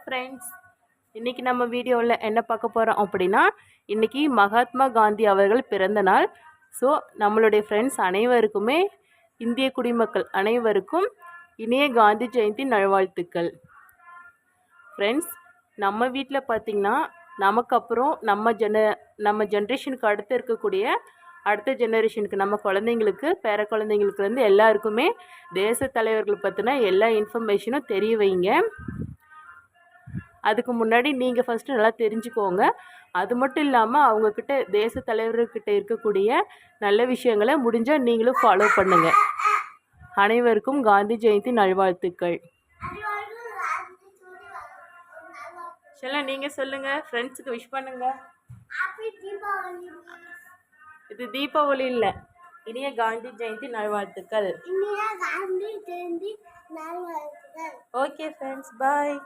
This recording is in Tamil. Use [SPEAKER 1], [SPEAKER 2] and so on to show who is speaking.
[SPEAKER 1] ஃப்ரெண்ட்ஸ், இன்றைக்கி நம்ம வீடியோவில் என்ன பார்க்க போகிறோம் அப்படின்னா, இன்றைக்கி மகாத்மா காந்தி அவர்கள் பிறந்த நாள். ஸோ நம்மளுடைய ஃப்ரெண்ட்ஸ் அனைவருக்குமே, இந்திய குடிமக்கள் அனைவருக்கும் இனிய காந்தி ஜெயந்தி நல்வாழ்த்துக்கள். ஃப்ரெண்ட்ஸ், நம்ம வீட்டில் பார்த்திங்கன்னா நமக்கு அப்புறம் நம்ம ஜென்ரேஷனுக்கு அடுத்து இருக்கக்கூடிய அடுத்த ஜெனரேஷனுக்கு நம்ம குழந்தைங்களுக்கு பேர குழந்தைங்களுக்கு வந்து எல்லாருக்குமே தேச தலைவர்கள் பற்றின எல்லா இன்ஃபர்மேஷனும் தெரிய வைங்க. அதுக்கு முன்னாடி நீங்கள் ஃபஸ்ட்டு நல்லா தெரிஞ்சுக்கோங்க. அது மட்டும் இல்லாமல் அவங்கக்கிட்ட தேச தலைவர்கிட்ட இருக்கக்கூடிய நல்ல விஷயங்களை முடிஞ்சால் நீங்களும் ஃபாலோ பண்ணுங்கள். அனைவருக்கும் காந்தி ஜெயந்தி நல்வாழ்த்துக்கள். சரி, நீங்கள் சொல்லுங்கள், ஃப்ரெண்ட்ஸுக்கு விஷ் பண்ணுங்கள். இது தீபாவளி இல்லை, இனிய காந்தி ஜெயந்தி நல்வாழ்த்துக்கள். ஓகே ஃப்ரெண்ட்ஸ், பாய்.